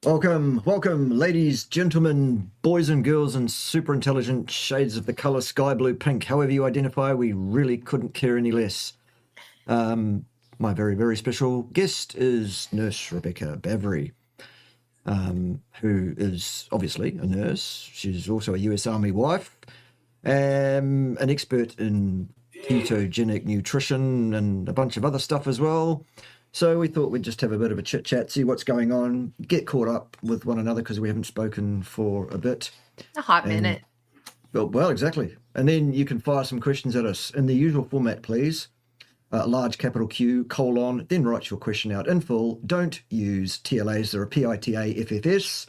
Welcome, ladies, gentlemen, boys and girls, and super intelligent shades of the color sky blue, pink, however you identify. We really couldn't care any less. My very, very special guest is Nurse Rebekah Bavry, who is obviously a nurse. She's also a US Army wife, an expert in ketogenic nutrition and a bunch of other stuff as well. So we thought we'd just have a bit of a chit chat, see what's going on, get caught up with one another because we haven't spoken for a bit. A hot minute. Well, exactly. And then you can fire some questions at us in the usual format, please. Large capital Q, colon, then write your question out in full. Don't use TLAs, they're a PITAFFS,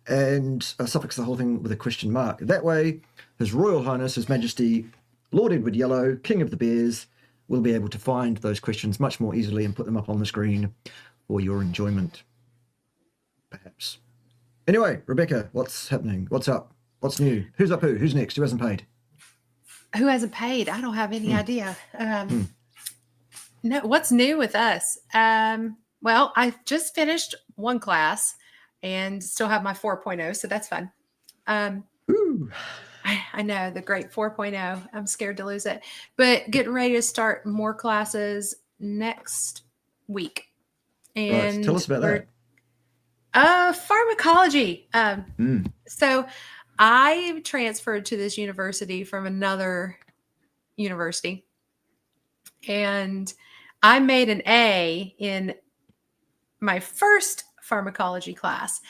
and suffix the whole thing with a question mark. That way, His Royal Highness, His Majesty, Lord Edward Yellow, King of the Bears, will be able to find those questions much more easily and put them up on the screen for your enjoyment, perhaps. Anyway, Rebekah, what's happening? What's up? What's new? Who's up who? Who's next? Who hasn't paid? Who hasn't paid? I don't have any idea. No, what's new with us? Well, I just finished one class and still have my 4.0, so that's fun. Ooh. I know, the great 4.0. I'm scared to lose it. But getting ready to start more classes next week. And right. Tell us about that. Pharmacology. So I transferred to this university from another university. And I made an A in my first pharmacology class,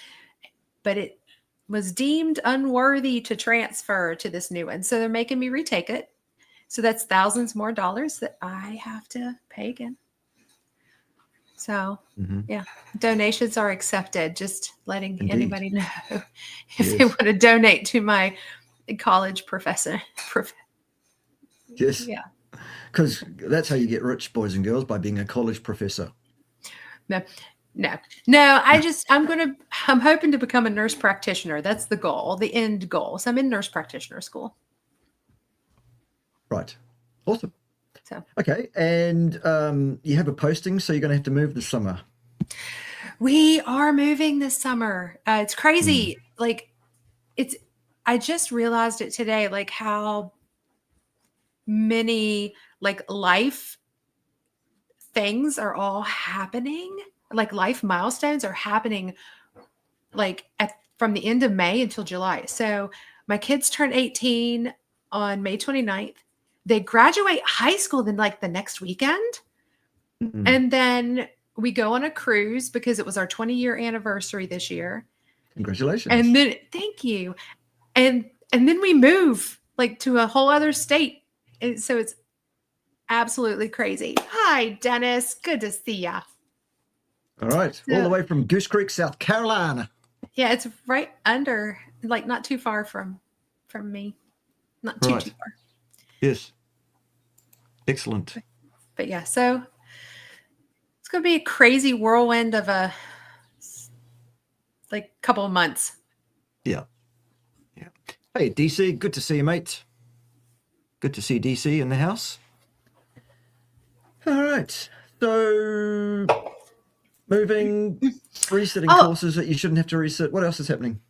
but it was deemed unworthy to transfer to this new one. So they're making me retake it. So that's thousands more dollars that I have to pay again. So yeah, donations are accepted. Just letting anybody know if they want to donate to my college professor. Yes. Yeah. Because that's how you get rich, boys and girls, by being a college professor. No. I'm hoping to become a nurse practitioner. That's the goal, the end goal. So I'm in nurse practitioner school. Right. Awesome. So okay. And you have a posting, so you're going to have to move this summer. We are moving this summer. It's crazy. I just realized it today, like how many life things are all happening. Like life milestones are happening from the end of May until July. So my kids turn 18 on May 29th. They graduate high school then the next weekend. And then we go on a cruise because it was our 20-year anniversary this year. Congratulations. And then thank you. And then we move to a whole other state. And so it's absolutely crazy. Hi, Dennis. Good to see ya. All right. All the way from Goose Creek, South Carolina. Yeah, it's right under, not too far from me. Not too far. Yes. Excellent. But yeah, so it's going to be a crazy whirlwind of a couple of months. Yeah. Yeah. Hey, DC, good to see you, mate. Good to see DC in the house. All right. So moving, resetting courses that you shouldn't have to reset. What else is happening?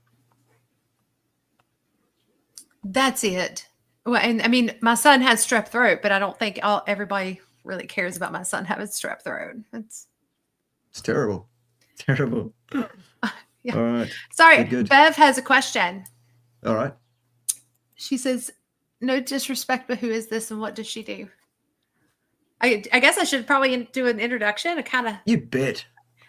That's it. Well, and I mean, my son has strep throat, but I don't think everybody really cares about my son having strep throat. It's terrible. Terrible. Yeah. All right. Sorry, good. Bev has a question. All right. She says, no disrespect, but who is this and what does she do? I guess I should probably do an introduction. You bet.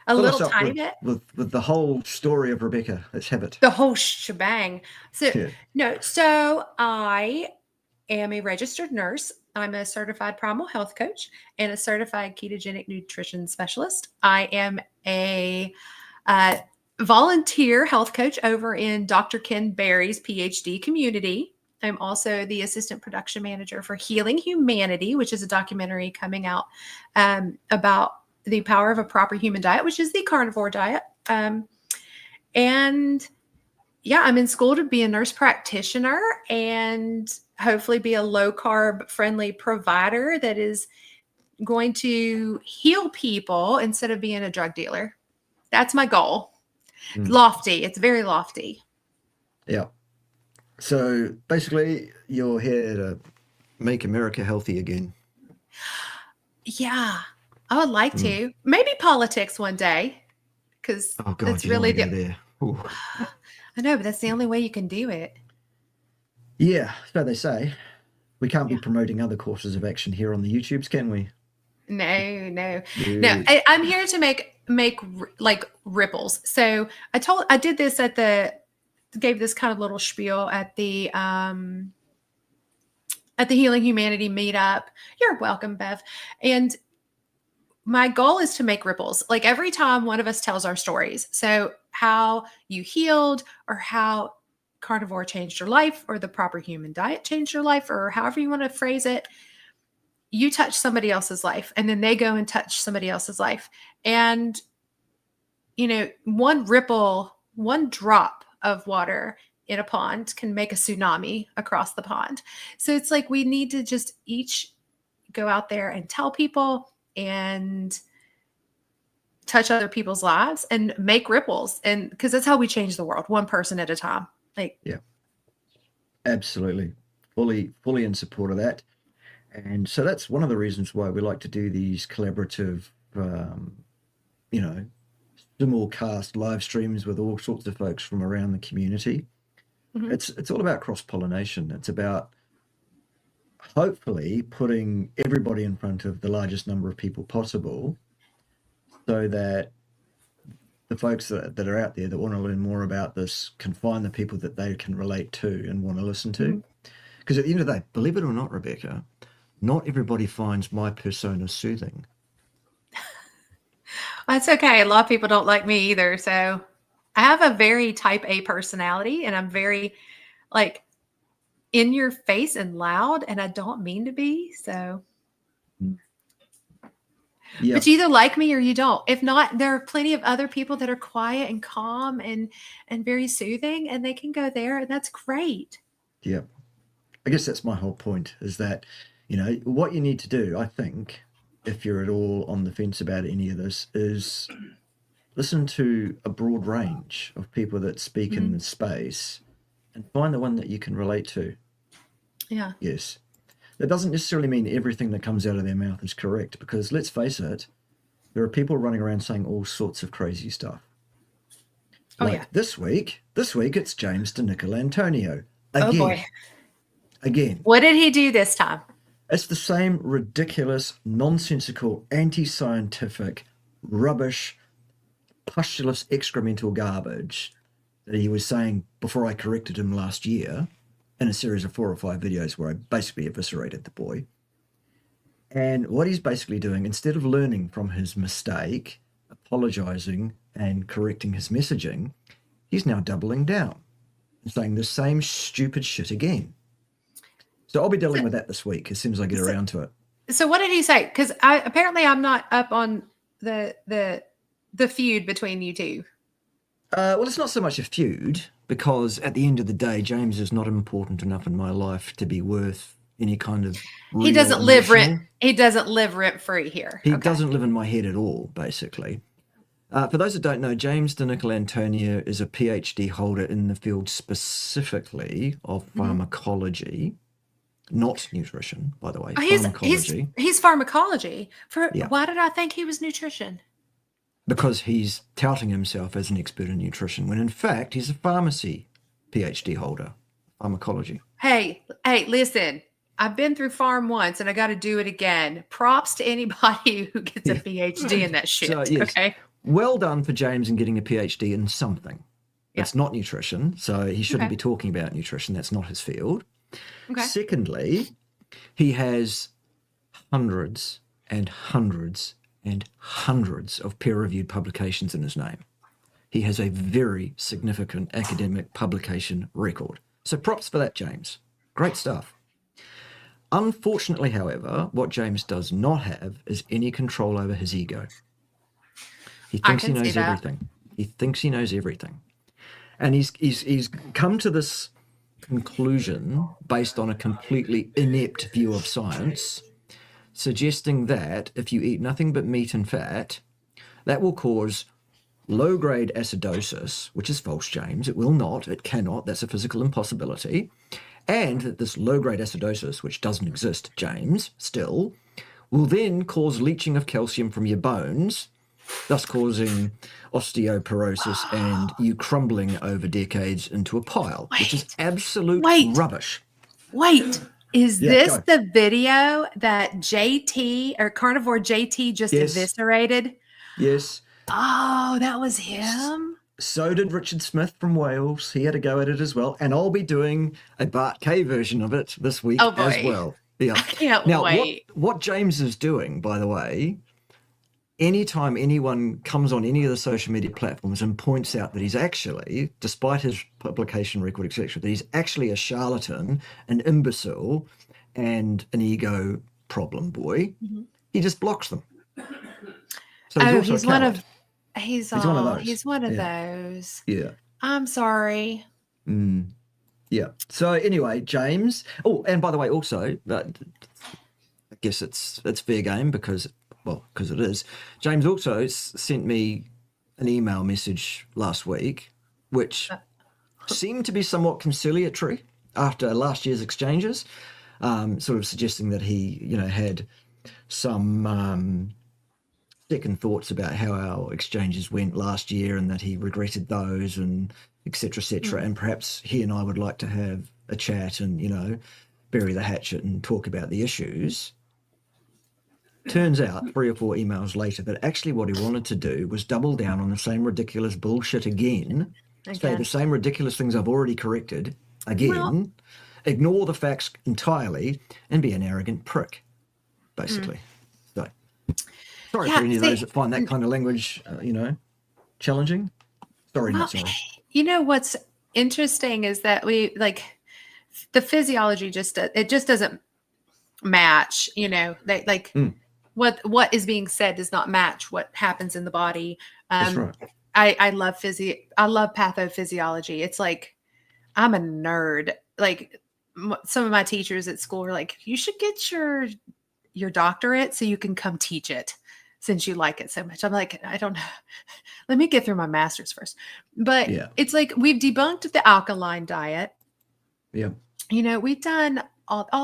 A little tiny bit. With the whole story of Rebekah. Let's have it. The whole shebang. So I am a registered nurse. I'm a certified primal health coach and a certified ketogenic nutrition specialist. I am a volunteer health coach over in Dr. Ken Berry's PhD community. I'm also the assistant production manager for Healing Humanity, which is a documentary coming out about the power of a proper human diet, which is the carnivore diet. And yeah, I'm in school to be a nurse practitioner and hopefully be a low carb friendly provider that is going to heal people instead of being a drug dealer. That's my goal. Lofty. It's very lofty. Yeah. So basically, you're here to make America healthy again. Yeah, I would like to. Maybe politics one day, because Oh God, it's you don't really want to go there. Ooh. I know, but that's the only way you can do it. Yeah, so they say. We can't be promoting other courses of action here on the YouTubes, can we? No. No. I'm here to make like ripples. So I did this gave this kind of little spiel at the Healing Humanity meetup. You're welcome, Bev. And my goal is to make ripples. Like every time one of us tells our stories. So how you healed, or how carnivore changed your life, or the proper human diet changed your life, or however you want to phrase it, you touch somebody else's life, and then they go and touch somebody else's life. And, one ripple, one drop of water in a pond can make a tsunami across the pond. So it's like we need to just each go out there and tell people and touch other people's lives and make ripples. And because that's how we change the world, one person at a time. Yeah, absolutely. Fully in support of that. And so that's one of the reasons why we like to do these collaborative, simulcast live streams with all sorts of folks from around the community. Mm-hmm. It's all about cross-pollination. It's about hopefully putting everybody in front of the largest number of people possible, so that the folks that are out there that want to learn more about this can find the people that they can relate to and want to listen to. Because at the end of the day, believe it or not, Rebekah, not everybody finds my persona soothing. That's okay. A lot of people don't like me either. So I have a very type A personality, and I'm very in your face and loud, and I don't mean to be. So, Yeah. But you either like me or you don't. If not, there are plenty of other people that are quiet and calm and very soothing, and they can go there, and that's great. Yeah. I guess that's my whole point, is that, what you need to do, I think, if you're at all on the fence about any of this, is listen to a broad range of people that speak in the space and find the one that you can relate to. Yeah. Yes. That doesn't necessarily mean everything that comes out of their mouth is correct, because let's face it, there are people running around saying all sorts of crazy stuff. This week it's James DiNicolantonio. Again. Oh boy. Again. What did he do this time? It's the same ridiculous, nonsensical, anti-scientific, rubbish, pustulous, excremental garbage that he was saying before I corrected him last year in a series of 4 or 5 videos where I basically eviscerated the boy. And what he's basically doing, instead of learning from his mistake, apologizing and correcting his messaging, he's now doubling down and saying the same stupid shit again. So I'll be dealing with that this week as soon as I get around to it. So what did he say? Because apparently I'm not up on the feud between you two. Well, it's not so much a feud, because at the end of the day, James is not important enough in my life to be worth any kind of. He doesn't live rent free here. He doesn't live in my head at all, basically. For those that don't know, James DiNicolantonio is a PhD holder in the field specifically of pharmacology. Not nutrition, by the way. Pharmacology. He's pharmacology. Why did I think he was nutrition? Because he's touting himself as an expert in nutrition, when in fact he's a pharmacy PhD holder, pharmacology. Hey, listen. I've been through pharm once, and I got to do it again. Props to anybody who gets a PhD in that shit. So, yes. Okay. Well done for James in getting a PhD in something. It's not nutrition, so he shouldn't be talking about nutrition. That's not his field. Okay. Secondly, he has hundreds and hundreds and hundreds of peer-reviewed publications in his name. He has a very significant academic publication record. So props for that, James. Great stuff. Unfortunately, however, what James does not have is any control over his ego. He thinks he knows everything. He thinks he knows everything. And he's come to this conclusion based on a completely inept view of science, suggesting that if you eat nothing but meat and fat, that will cause low-grade acidosis, which is false, James. It will not. It cannot. That's a physical impossibility. And that this low-grade acidosis, which doesn't exist, James, still, will then cause leaching of calcium from your bones, thus causing osteoporosis and you crumbling over decades into a pile, which is absolute rubbish. Wait, is this go. the video that JT or Carnivore JT just eviscerated? Yes. Oh, that was him? So did Richard Smith from Wales. He had a go at it as well. And I'll be doing a Bart K version of it this week as well. Yeah. I can't now, wait. What James is doing, by the way, anytime anyone comes on any of the social media platforms and points out that he's actually, despite his publication record, etc., that he's actually a charlatan, an imbecile, and an ego problem boy, he just blocks them. So he's one of those. Yeah. I'm sorry. Yeah. So anyway, James. Oh, and by the way, also, I guess it's fair game because it is. James also sent me an email message last week, which seemed to be somewhat conciliatory after last year's exchanges, sort of suggesting that he, had some second thoughts about how our exchanges went last year and that he regretted those and et cetera, and perhaps he and I would like to have a chat and, bury the hatchet and talk about the issues. Turns out 3 or 4 emails later that actually what he wanted to do was double down on the same ridiculous bullshit again. Say the same ridiculous things I've already corrected again, ignore the facts entirely, and be an arrogant prick, basically. So, sorry for any of those that find that kind of language, challenging. Sorry, not sorry. What's interesting is that we the physiology just doesn't match. What is being said does not match what happens in the body. That's right. I love pathophysiology. It's like I'm a nerd. Like some of my teachers at school were like, "You should get your doctorate so you can come teach it." Since you like it so much. I'm like, I don't know. Let me get through my master's first. But it's like we've debunked the alkaline diet. Yeah. We've done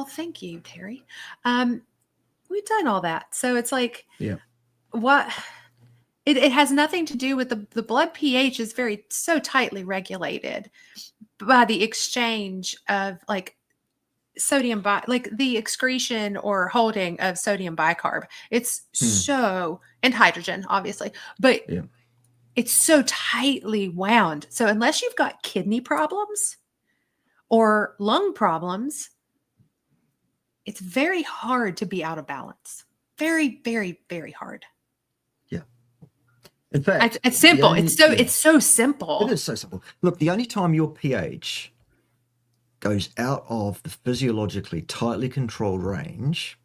thank you, Terry. We've done all that. So it's like, what it has nothing to do with the blood pH is so tightly regulated by the exchange of sodium the excretion or holding of sodium bicarb. It's and hydrogen, obviously, but it's so tightly wound. So unless you've got kidney problems or lung problems, it's very hard to be out of balance. Very, very, very hard. Yeah. In fact, it's simple. It's so simple. It is so simple. Look, the only time your pH goes out of the physiologically tightly controlled range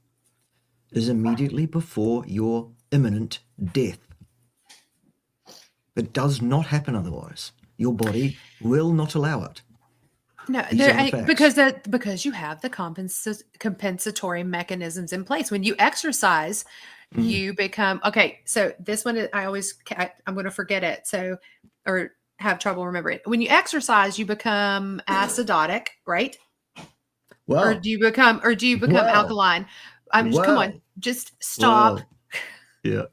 is immediately before your imminent death. It does not happen otherwise. Your body will not allow it. No, because you have the compensatory mechanisms in place. When you exercise, you become So this one, I'm going to forget it. Or have trouble remembering. When you exercise, you become acidotic, right? Well, or do you become alkaline? Come on, just stop. Yeah.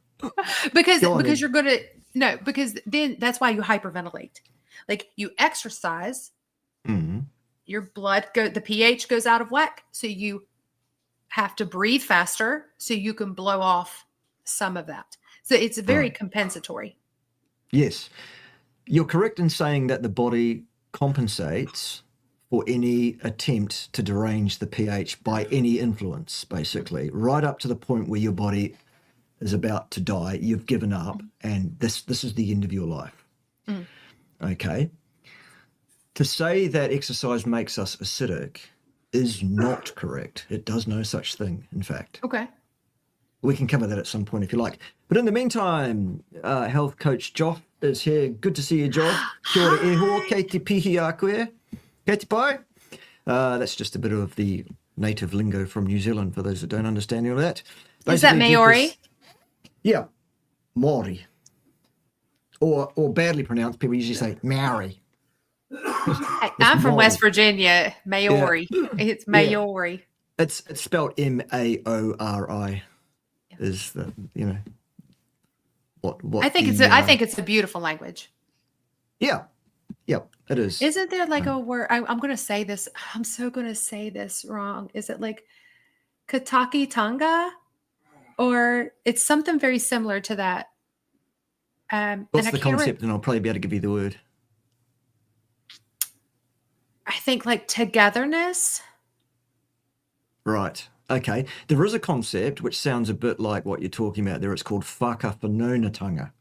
because you're going to because then that's why you hyperventilate. Like you exercise, your blood the pH goes out of whack, so you have to breathe faster so you can blow off some of that. So it's very compensatory. Yes. You're correct in saying that the body compensates for any attempt to derange the pH by any influence, basically, right up to the point where your body is about to die, you've given up, and this is the end of your life. Okay? To say that exercise makes us acidic is not correct. It does no such thing, in fact. Okay. We can cover that at some point if you like. But in the meantime, health coach Joff is here. Good to see you, Joff. Kia ora e hoa, kei te pihi a koe. Kei te pai. That's just a bit of the native lingo from New Zealand for those that don't understand all that. Is that Maori? Yeah. Maori. or badly pronounced, people usually say Maori. I'm from Maori. West Virginia, Maori. It's Maori. It's spelled Maori. Is the what I think it's a beautiful language. Yeah. Yep, it is. Isn't there like a word? I'm going to say this. I'm so going to say this wrong. Is it like Kataki Tonga? Or it's something very similar to that. What's the concept? And I'll probably be able to give you the word. I think like togetherness. Right. Okay. There is a concept which sounds a bit like what you're talking about there. It's called whakawhanaungatanga.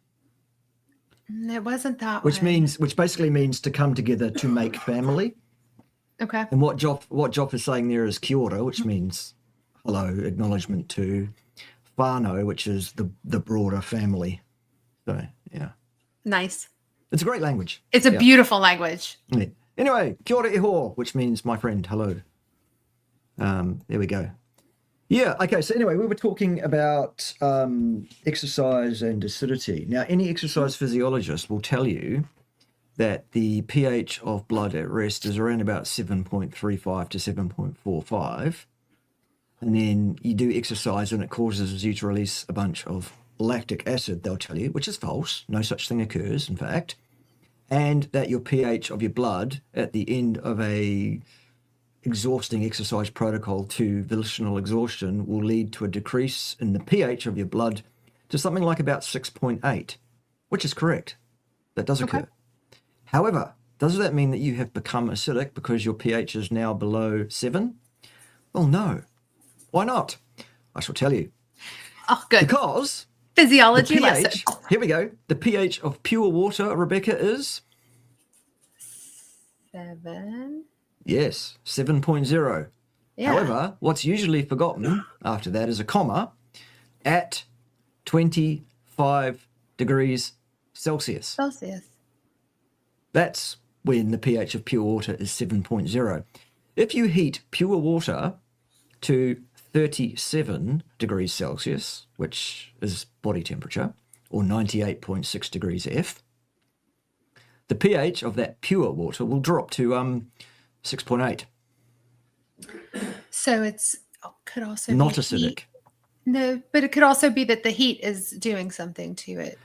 It wasn't that which basically means to come together to make family. Okay. And what Joff is saying there is kia ora, which means hello, acknowledgement to whānau, which is the broader family. So yeah. Nice. It's a great language. It's a beautiful language. Yeah. Anyway, kia ora iho, which means my friend, hello. There we go. Yeah, okay, so anyway, we were talking about exercise and acidity. Now, any exercise physiologist will tell you that the pH of blood at rest is around about 7.35 to 7.45. And then you do exercise and it causes you to release a bunch of lactic acid, they'll tell you, which is false. No such thing occurs, in fact. And that your pH of your blood at the end of a exhausting exercise protocol to volitional exhaustion will lead to a decrease in the pH of your blood to something like about 6.8, which is correct. That does occur. However, does that mean that you have become acidic because your pH is now below 7? Well, no. Why not? I shall tell you. Oh, good. Because physiology the pH, lesson. Here we go. The pH of pure water, Rebecca, is 7. Yes, 7.0. Yeah. However, what's usually forgotten after that is a comma at 25 degrees Celsius. That's when the pH of pure water is 7.0. If you heat pure water to 37 degrees Celsius, which is body temperature, or 98.6 degrees F, the pH of that pure water will drop to 6.8. So it's could also not be acidic. Heat. No, but it could also be that the heat is doing something to it.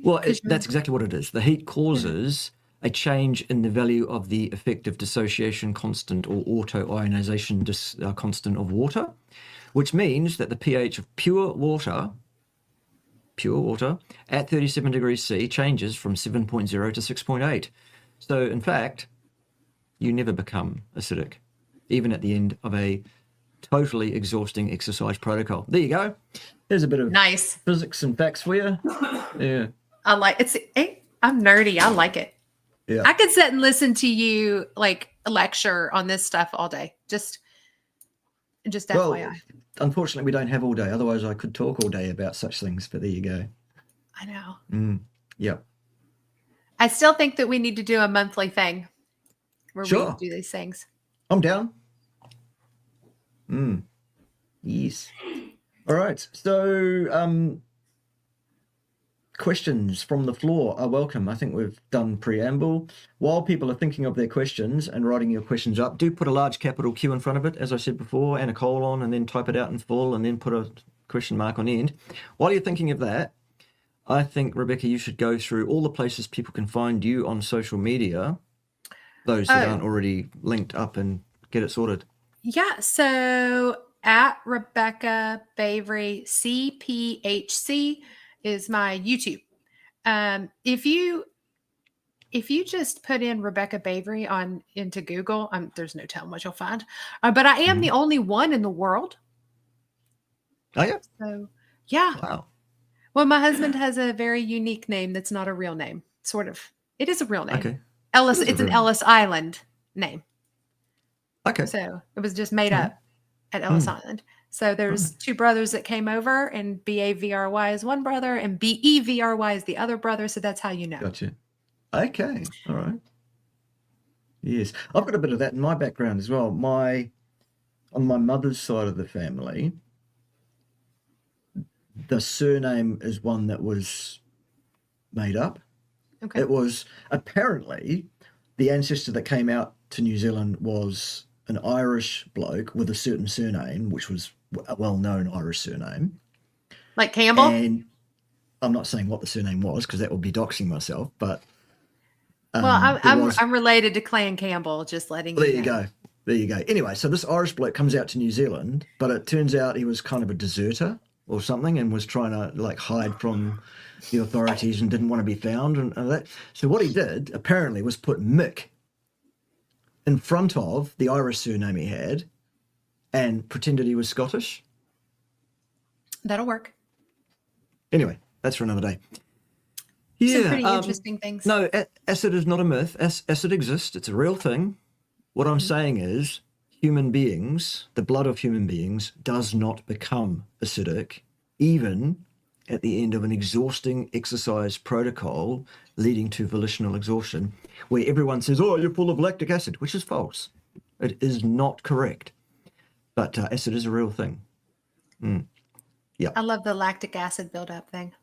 Well, that's exactly what it is. The heat causes a change in the value of the effective dissociation constant or auto-ionization constant of water, which means that the pH of pure water at 37 degrees C changes from 7.0 to 6.8. So, in fact, you never become acidic, even at the end of a totally exhausting exercise protocol. There you go. There's a bit of nice physics and facts for you. Yeah. I like it. I'm nerdy. I like it. Yeah. I could sit and listen to you like lecture on this stuff all day. Just FYI. Unfortunately, we don't have all day. Otherwise, I could talk all day about such things, but there you go. I know. Yeah. I still think that we need to do a monthly thing where we do these things. I'm down. Yes. All right. So, questions from the floor are welcome. I think we've done preamble. While people are thinking of their questions and writing your questions up, do put a large capital Q in front of it, as I said before, and a colon, and then type it out in full, and then put a question mark on the end. While you're thinking of that, I think, Rebecca, you should go through all the places people can find you on social media, those that aren't already linked up, and get it sorted. Yeah. So at Rebekah Bavry, CPHC is my YouTube. If you just put in Rebekah Bavry into Google, there's no telling what you'll find. But I am the only one in the world. Oh, yeah. So, yeah. Wow. Well, my husband has a very unique name that's not a real name. Sort of. It is a real name. Okay. Ellis. It's an Ellis Island name. Okay. So it was just made up at Ellis Island. So there's two brothers that came over, and Bavry is one brother, and Bevry is the other brother. So that's how you know. Gotcha. Okay. All right. Yes. I've got a bit of that in my background as well. On my mother's side of the family, the surname is one that was made up. Okay. It was apparently the ancestor that came out to New Zealand was an Irish bloke with a certain surname, which was a well-known Irish surname. Like Campbell? And I'm not saying what the surname was because that would be doxing myself, but well, there was. I'm related to Clan Campbell, just letting There you you know. go. There you go. Anyway, so this Irish bloke comes out to New Zealand, but it turns out he was kind of a deserter or something and was trying to like hide from the authorities and didn't want to be found and that. So what he did apparently was put Mick in front of the Irish surname he had and pretended he was Scottish. That'll work. Anyway, that's for another day. Some pretty interesting things. No, acid is not a myth. Acid exists. It's a real thing. What I'm saying is human beings, the blood of human beings does not become acidic, even at the end of an exhausting exercise protocol leading to volitional exhaustion, where everyone says, oh, you're full of lactic acid, which is false. It is not correct. But acid is a real thing. Yeah. I love the lactic acid buildup thing.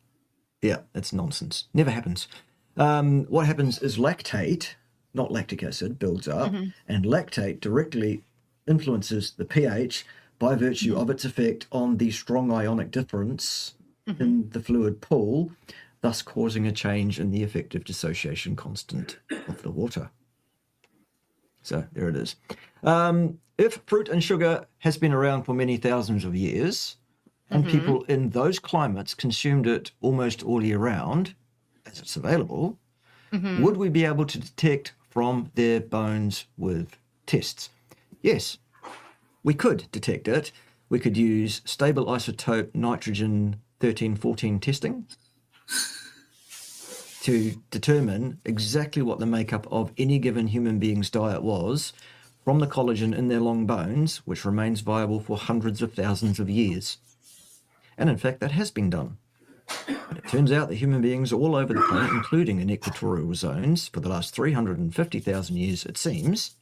Yeah, it's nonsense. Never happens. What happens is lactate, not lactic acid, builds up, and lactate directly influences the pH by virtue of its effect on the strong ionic difference in the fluid pool, thus causing a change in the effective dissociation constant of the water. So there it is. If fruit and sugar has been around for many thousands of years, and people in those climates consumed it almost all year round, as it's available, would we be able to detect from their bones with tests? Yes, we could detect it. We could use stable isotope nitrogen 1314 testing to determine exactly what the makeup of any given human being's diet was from the collagen in their long bones, which remains viable for hundreds of thousands of years. And in fact, that has been done. And it turns out that human beings all over the planet, including in equatorial zones, for the last 350,000 years, it seems,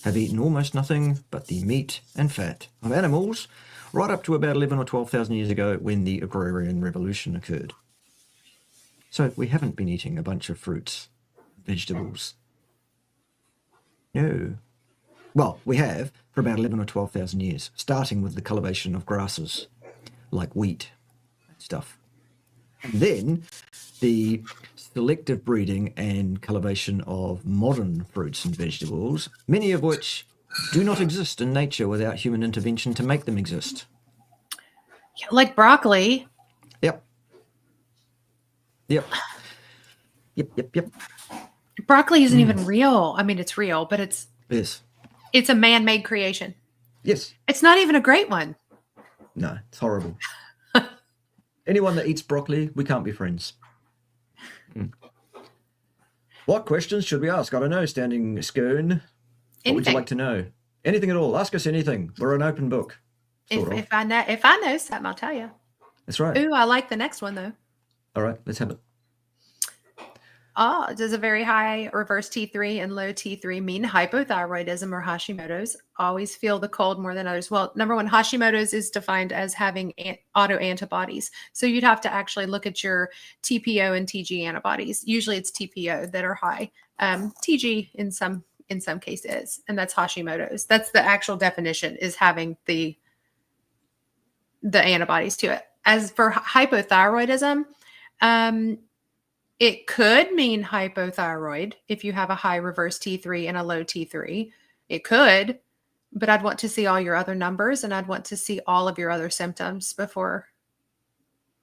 have eaten almost nothing but the meat and fat of animals, right up to about 11 or 12,000 years ago when the agrarian revolution occurred. So we haven't been eating a bunch of fruits, vegetables. No. Well, we have for about 11 or 12,000 years, starting with the cultivation of grasses like wheat and stuff. And then the selective breeding and cultivation of modern fruits and vegetables, many of which do not exist in nature without human intervention to make them exist. Like broccoli. Yep. Broccoli isn't even real. I mean, it's real, but it's a man-made creation. Yes. It's not even a great one. No, it's horrible. Anyone that eats broccoli, we can't be friends. What questions should we ask? I don't know, standing scone. What would you like to know? Anything at all. Ask us anything. We're an open book. If I know something, I'll tell you. That's right. Ooh, I like the next one though. All right, let's have it. Does a very high reverse T3 and low T3 mean hypothyroidism or Hashimoto's? Always feel the cold more than others. Well, number one, Hashimoto's is defined as having autoantibodies. So you'd have to actually look at your TPO and TG antibodies. Usually it's TPO that are high. TG in some cases, and that's Hashimoto's. That's the actual definition, is having the antibodies to it. As for hypothyroidism, it could mean hypothyroid if you have a high reverse T3 and a low T3. It could, but I'd want to see all your other numbers and I'd want to see all of your other symptoms before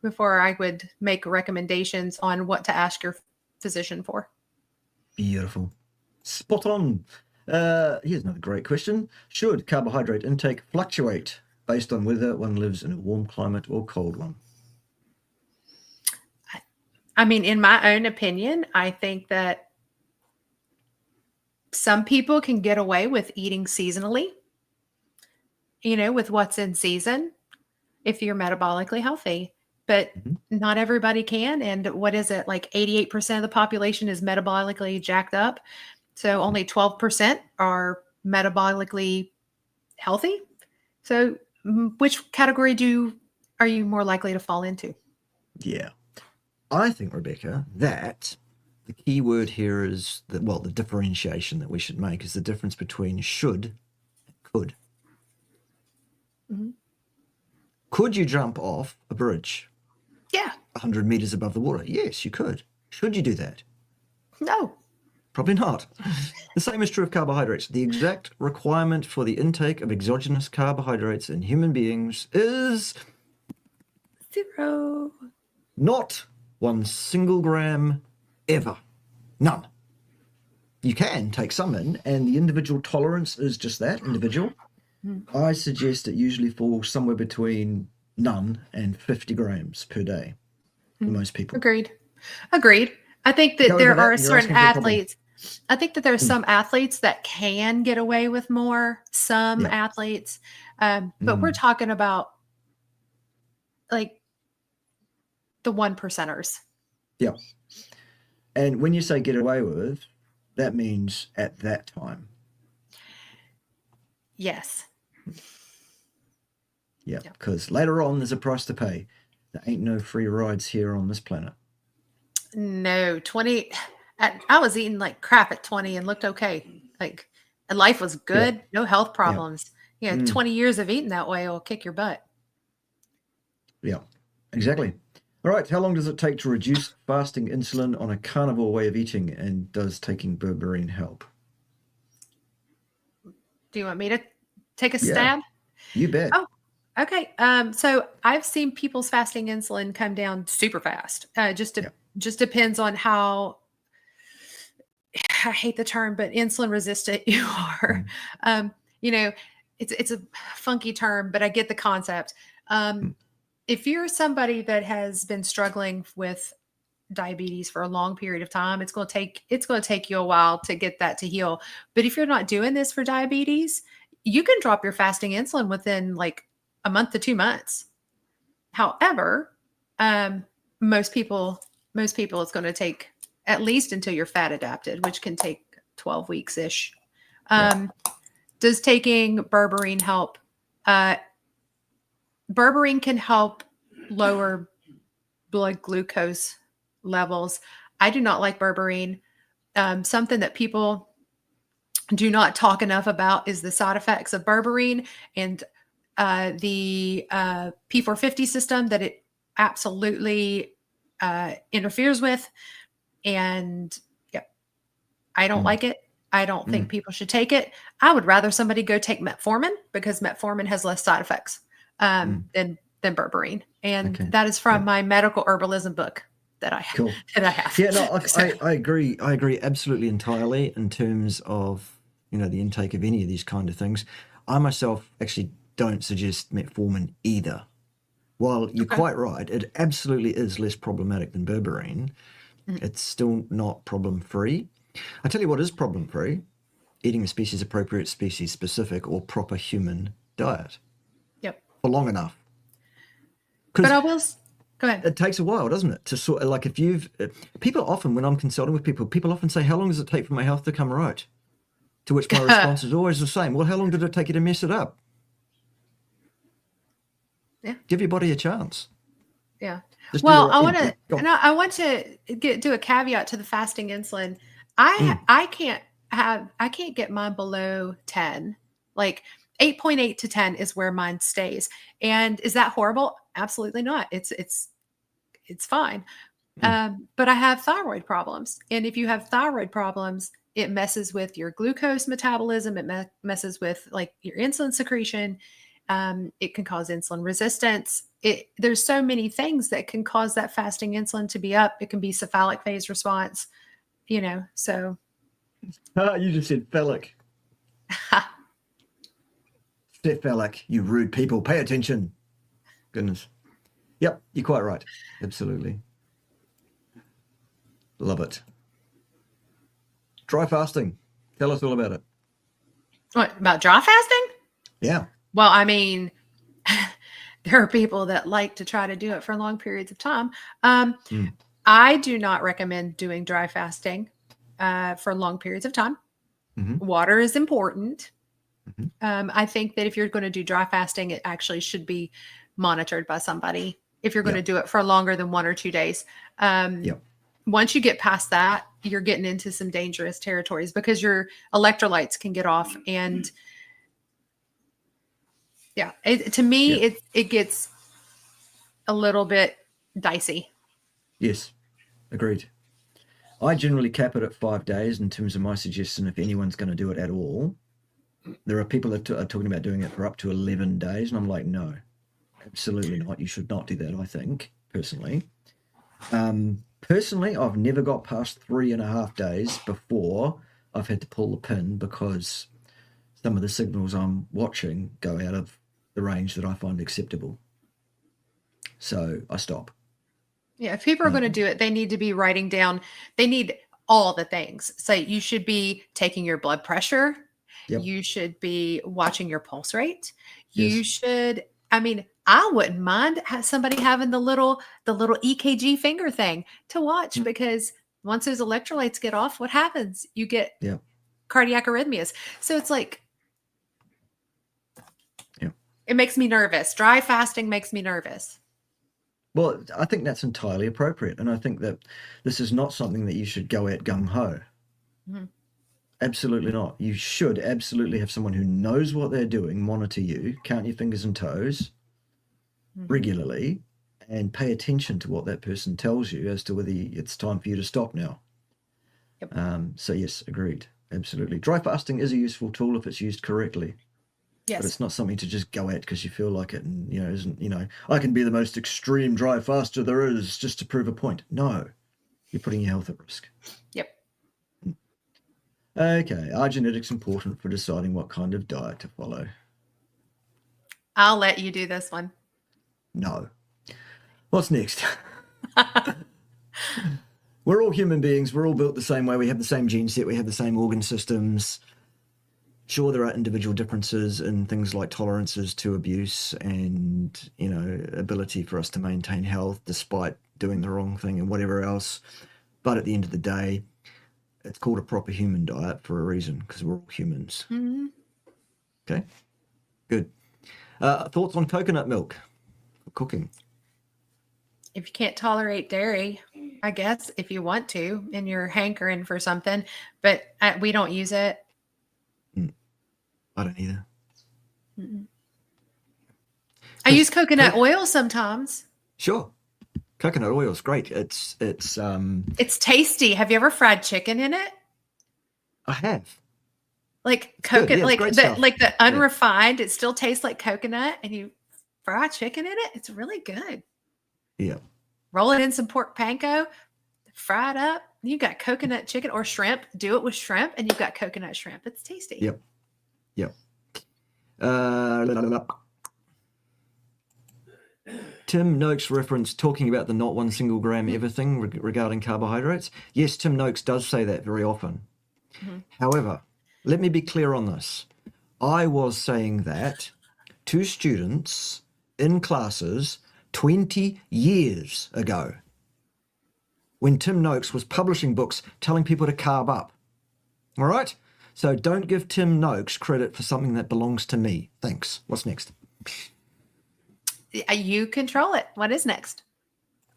I would make recommendations on what to ask your physician for. Beautiful. Spot on. Here's another great question. Should carbohydrate intake fluctuate based on whether one lives in a warm climate or cold one? I mean, in my own opinion, I think that some people can get away with eating seasonally, with what's in season, if you're metabolically healthy, but not everybody can. And what is it? Like 88% of the population is metabolically jacked up. So only 12% are metabolically healthy. So which category are you more likely to fall into? Yeah. I think, Rebecca, that the key word here is that, well, the differentiation that we should make is the difference between should and could. Mm-hmm. Could you jump off a bridge? Yeah. 100 meters above the water? Yes, you could. Should you do that? No. Probably not. The same is true of carbohydrates. The exact requirement for the intake of exogenous carbohydrates in human beings is 0. not 1 single gram ever. None. You can take some in, and the individual tolerance is just that, individual. I suggest it usually falls somewhere between none and 50 grams per day for most people. Agreed. I think that there are certain athletes. I think that there are some athletes that can get away with more, some athletes. But we're talking about like the 1%ers. Yeah. And when you say get away with, that means at that time. Yes. Yeah, because later on there's a price to pay. There ain't no free rides here on this planet. No, 20. I was eating like crap at 20 and looked okay. Like, and life was good. No health problems. 20 years of eating that way will kick your butt. Yeah, exactly. All right, how long does it take to reduce fasting insulin on a carnivore way of eating, and does taking berberine help? Do you want me to take a stab? You bet. Oh, okay. So I've seen people's fasting insulin come down super fast. Just depends on how, I hate the term, but insulin resistant you are. It's a funky term, but I get the concept. If you're somebody that has been struggling with diabetes for a long period of time, it's going to take you a while to get that to heal. But if you're not doing this for diabetes, you can drop your fasting insulin within like a month to 2 months. However, most people, it's going to take at least until you're fat adapted, which can take 12 weeks ish. Does taking berberine help? Berberine can help lower blood glucose levels. I do not like berberine. Something that people do not talk enough about is the side effects of berberine and the P450 system that it absolutely interferes with. And I don't like it. I don't think people should take it. I would rather somebody go take metformin, because metformin has less side effects than berberine. And that is from my medical herbalism book that I have. Cool. Yeah, no, I agree. I agree absolutely entirely in terms of, the intake of any of these kind of things. I myself actually don't suggest metformin either. While you're quite right, it absolutely is less problematic than berberine. It's still not problem-free. I tell you what is problem-free: eating a species-appropriate, species-specific, or proper human diet. Yep. For long enough. But I will... Go ahead. It takes a while, doesn't it? To sort of, like, if you've... people often, when I'm consulting with people often say, how long does it take for my health to come right? To which my response is always the same. Well, how long did it take you to mess it up? Yeah. Give your body a chance. Yeah. Just well, I want to do a caveat to the fasting insulin. I can't get mine below 10. Like 8.8 to 10 is where mine stays. And is that horrible? Absolutely not. It's fine. But I have thyroid problems. And if you have thyroid problems, it messes with your glucose metabolism. It messes with like your insulin secretion. It can cause insulin resistance. There's so many things that can cause that fasting insulin to be up. It can be cephalic phase response, so. You just said phallic. Cephalic, you rude people. Pay attention. Goodness. Yep, you're quite right. Absolutely. Love it. Dry fasting. Tell us all about it. What, about dry fasting? Yeah. Well, I mean, there are people that like to try to do it for long periods of time. I do not recommend doing dry fasting for long periods of time. Water is important. I think that if you're going to do dry fasting, it actually should be monitored by somebody if you're going to do it for longer than 1 or 2 days. Once you get past that, you're getting into some dangerous territories because your electrolytes can get off. And yeah, to me, Yeah. it gets a little bit dicey. Yes, agreed. I generally cap it at 5 days in terms of my suggestion if anyone's going to do it at all. There are people that are talking about doing it for up to 11 days, and I'm like, no, absolutely not. You should not do that, I think, personally. Personally, I've never got past 3.5 days before I've had to pull the pin because some of the signals I'm watching go out of the range that I find acceptable. So I stop. Yeah, if people are going to do it, they need to be writing down, they need all the things. So you should be taking your blood pressure. Yep. You should be watching your pulse rate. You Yes. should, I mean, I wouldn't mind somebody having the little EKG finger thing to watch because once those electrolytes get off, what happens? You get Yep. cardiac arrhythmias. So it's like, Yep. it makes me nervous. Dry fasting makes me nervous. Well, I think that's entirely appropriate. And I think that this is not something that you should go at gung-ho. Mhm. Absolutely not. You should absolutely have someone who knows what they're doing, monitor you, count your fingers and toes regularly, and pay attention to what that person tells you as to whether it's time for you to stop now. Yep. So yes, agreed. Absolutely. Dry fasting is a useful tool if it's used correctly. Yes. But it's not something to just go at because you feel like it and, isn't, I can be the most extreme dry faster there is just to prove a point. No, you're putting your health at risk. Yep. Okay, are genetics important for deciding what kind of diet to follow? I'll let you do this one. No. What's next? We're all human beings. We're all built the same way. We have the same gene set. We have the same organ systems. Sure, there are individual differences in things like tolerances to abuse and, ability for us to maintain health despite doing the wrong thing and whatever else. But at the end of the day, it's called a proper human diet for a reason because we're all humans. Mm-hmm. Okay, good. Thoughts on coconut milk for cooking? If you can't tolerate dairy, I guess if you want to and you're hankering for something, but we don't use it. I don't either. Mm-mm. I use coconut oil sometimes. Sure. Coconut oil is great. It's tasty. Have you ever fried chicken in it? I have. Like coconut, yeah, like the unrefined, it still tastes like coconut, and you fry chicken in it. It's really good. Yeah. Roll it in some pork panko, fry it up. You got coconut chicken or shrimp. Do it with shrimp, and you've got coconut shrimp. It's tasty. Yep. Tim Noakes referenced talking about the not 1 single gram ever thing regarding carbohydrates. Yes, Tim Noakes does say that very often. Mm-hmm. However, let me be clear on this. I was saying that to students in classes 20 years ago when Tim Noakes was publishing books telling people to carb up. All right? So don't give Tim Noakes credit for something that belongs to me. Thanks. What's next? You control it. What is next?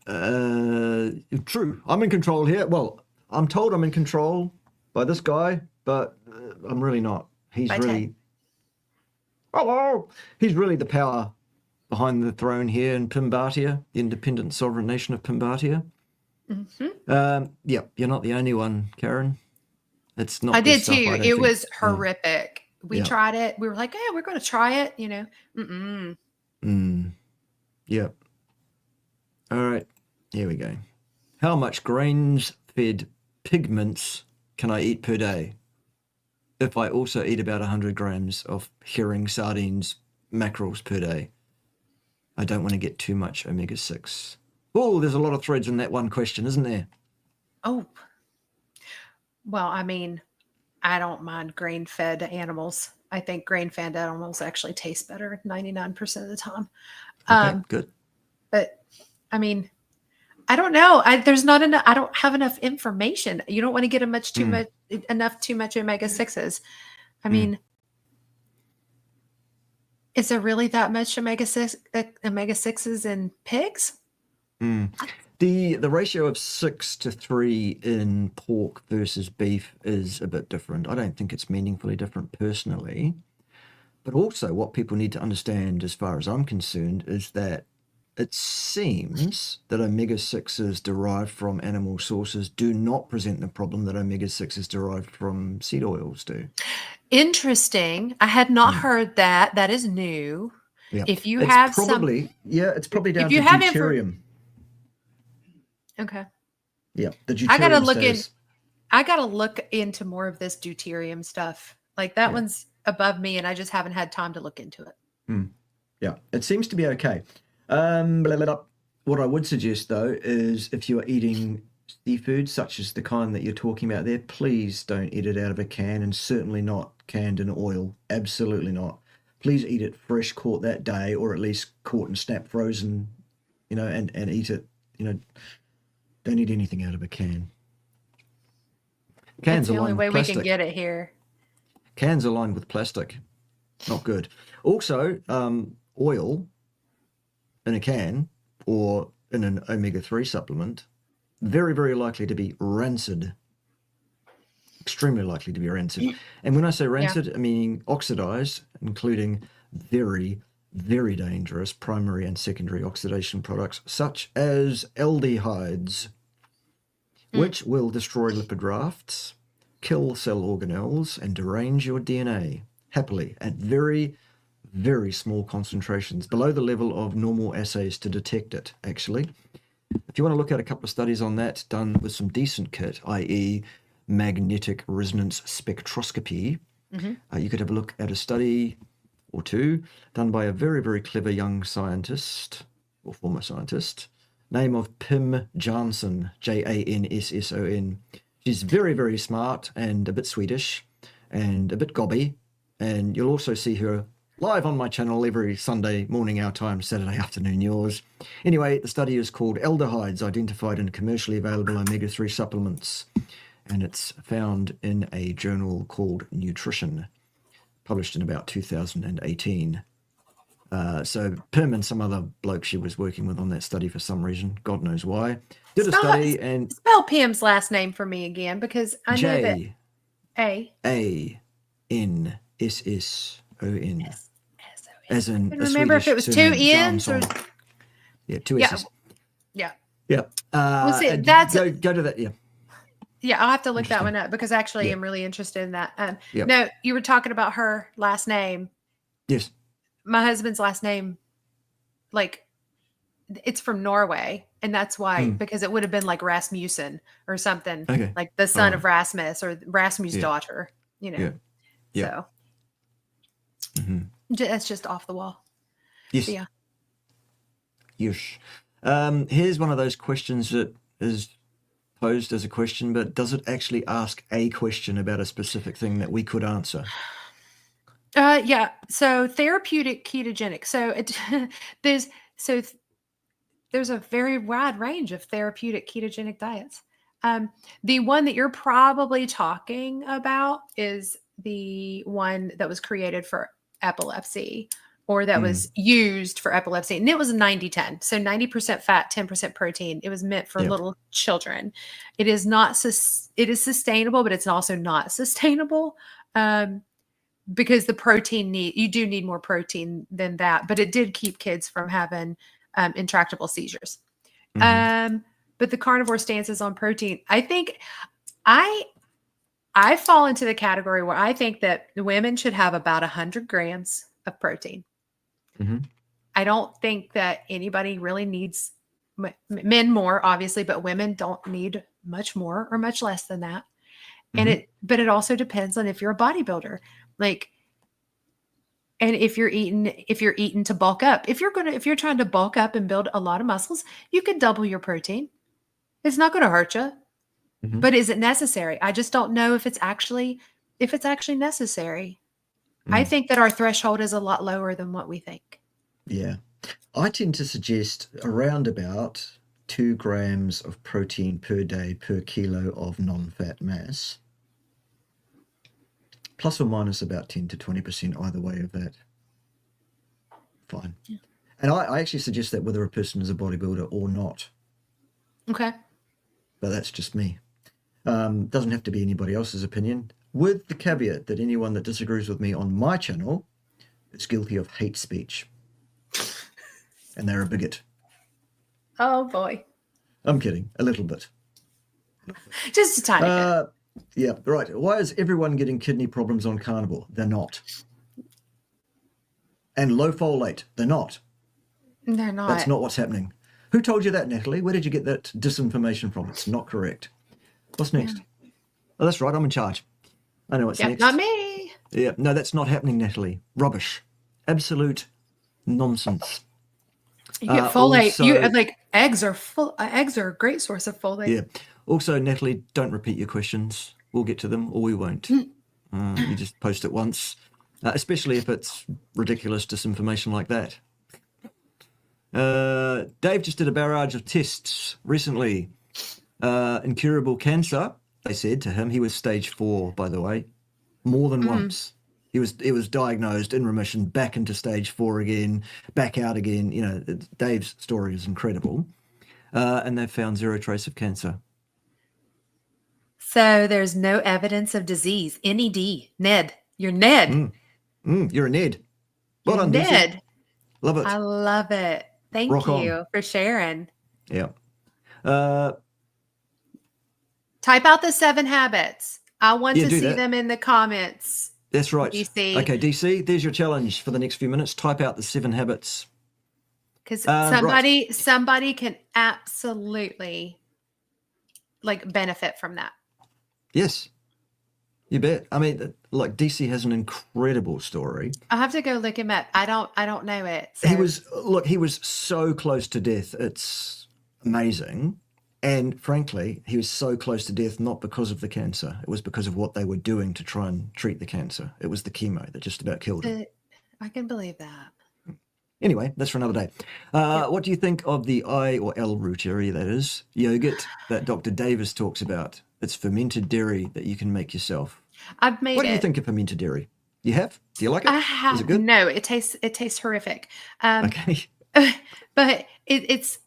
True. I'm in control here. Well, I'm told I'm in control by this guy, but I'm really not. He's really... Hello! He's really the power behind the throne here in Pimbatia, the independent sovereign nation of Pimbatia. Mm-hmm. You're not the only one, Karen. It's not. I did too. It was horrific. We tried it. We were like, we're going to try it, Yep. All right. Here we go. How much grains-fed pigments can I eat per day if I also eat about 100 grams of herring, sardines, mackerels per day? I don't want to get too much omega-6. Oh, there's a lot of threads in that one question, isn't there? Oh. Well, I mean, I don't mind grain-fed animals. I think grain-fed animals actually taste better 99% of the time. Okay, good. But I mean, I don't know. There's not enough. I don't have enough information. You don't want to get too much omega-6s. I mean, is there really that much omega-6s in pigs? The ratio of 6 to 3 in pork versus beef is a bit different. I don't think it's meaningfully different personally. But also what people need to understand, as far as I'm concerned, is that it seems that omega-6s derived from animal sources do not present the problem that omega-6s derived from seed oils do. Interesting. I had not heard that. That is new. Yeah. If you It's have probably, it's probably down you to have deuterium. Okay. Yeah, the I gotta deuterium look status. I gotta look into more of this deuterium stuff. Like that Yeah. one's above me, and I just haven't had time to look into it. Yeah, it seems to be okay. What I would suggest, though, is if you are eating seafood, such as the kind that you're talking about there, please don't eat it out of a can, and certainly not canned in oil. Absolutely not. Please eat it fresh, caught that day, or at least caught and snap frozen, and eat it. Don't eat anything out of a can. That's Cans the are only lined way with we plastic. can get it here. Cans are lined with plastic. Not good. Also, oil in a can or in an omega-3 supplement, very, very likely to be rancid. Extremely likely to be rancid. And when I say rancid, I mean oxidized, including very, very dangerous primary and secondary oxidation products, such as aldehydes, which will destroy lipid rafts, kill cell organelles, and derange your DNA, happily, at very, very small concentrations, below the level of normal assays to detect it, actually. If you want to look at a couple of studies on that done with some decent kit, i.e. magnetic resonance spectroscopy, you could have a look at a study or two done by a very, very clever young scientist, or former scientist, name of Pim Jansson, Jansson. She's very, very smart and a bit Swedish and a bit gobby. And you'll also see her live on my channel every Sunday morning our time, Saturday afternoon yours. Anyway, the study is called Aldehydes Identified in Commercially Available Omega-3 Supplements. And it's found in a journal called Nutrition, published in about 2018. So Pim and some other bloke she was working with on that study for some reason, God knows why, did a study and spell Pim's last name for me again, because I know that Jansson, as in I a remember if it was Swedish two N's or two S's. Yeah. Well, see, that's go to that. Yeah, I'll have to look that one up because actually I'm really interested in that. No, you were talking about her last name. Yes. My husband's last name, like, it's from Norway, and that's why, because it would have been like Rasmussen or something, like the son of Rasmus or Rasmus' daughter, So that's just off the wall. Yes. So, Yes. Here's one of those questions that is posed as a question, but does it actually ask a question about a specific thing that we could answer? So therapeutic ketogenic. So there's a very wide range of therapeutic ketogenic diets. The one that you're probably talking about is the one that was created for epilepsy, or that was used for epilepsy. And it was 90-10. So 90% fat, 10% protein. It was meant for little children. It is it is sustainable, but it's also not sustainable. Because the protein you do need more protein than that, but it did keep kids from having intractable seizures. But the carnivore stance is on protein. I think I fall into the category where I think that women should have about 100 grams of protein. I don't think that anybody really needs, men more obviously, but women don't need much more or much less than that. But it also depends on if you're a bodybuilder. And if you're eating to bulk up, if you're trying to bulk up and build a lot of muscles, you could double your protein. It's not going to hurt you, but is it necessary? I just don't know if it's actually necessary. I think that our threshold is a lot lower than what we think. Yeah. I tend to suggest around about 2 grams of protein per day per kilo of non-fat mass. Plus or minus about 10 to 20% either way of that. Fine. Yeah. And I actually suggest that whether a person is a bodybuilder or not. Okay. But that's just me. Doesn't have to be anybody else's opinion, with the caveat that anyone that disagrees with me on my channel is guilty of hate speech. And they're a bigot. Oh boy. I'm kidding, a little bit. Just a tiny bit. Yeah, right. Why is everyone getting kidney problems on carnivore? They're not. And low folate, they're not. They're not. That's not what's happening. Who told you that, Natalie? Where did you get that disinformation from? It's not correct. What's next? Yeah. Oh, that's right. I'm in charge. I know what's next. Not me. Yeah, no, that's not happening, Natalie. Rubbish. Absolute nonsense. You get folate. Also, like eggs are full. Eggs are a great source of folate. Yeah. Also, Natalie, don't repeat your questions. We'll get to them, or we won't. You just post it once, especially if it's ridiculous disinformation like that. Dave just did a barrage of tests recently. Incurable cancer, they said to him. He was stage 4, by the way, more than once. He was diagnosed, in remission, back into stage 4 again, back out again. You know, Dave's story is incredible. And they've found zero trace of cancer. So there's no evidence of disease. NED. Ned. You're Ned. You're a Ned. Well done, Ned. DC. Love it. I love it. Thank you for sharing. Yeah. Type out the 7 habits. I want to see them in the comments. That's right. DC. Okay, DC, there's your challenge for the next few minutes. Type out the 7 habits. Because somebody can absolutely benefit from that. Yes. You bet. I mean, like, DC has an incredible story. I'll have to go look him up. I don't know it. So. He was so close to death. It's amazing. And frankly, he was so close to death, not because of the cancer. It was because of what they were doing to try and treat the cancer. It was the chemo that just about killed him. I can believe that. Anyway, that's for another day. What do you think of the I or L root area, that is, yogurt that Dr. Davis talks about? It's fermented dairy that you can make yourself. I've made it. What do you think of fermented dairy? You have? Do you like it? I have. Is it good? No, it tastes horrific. Okay. But it's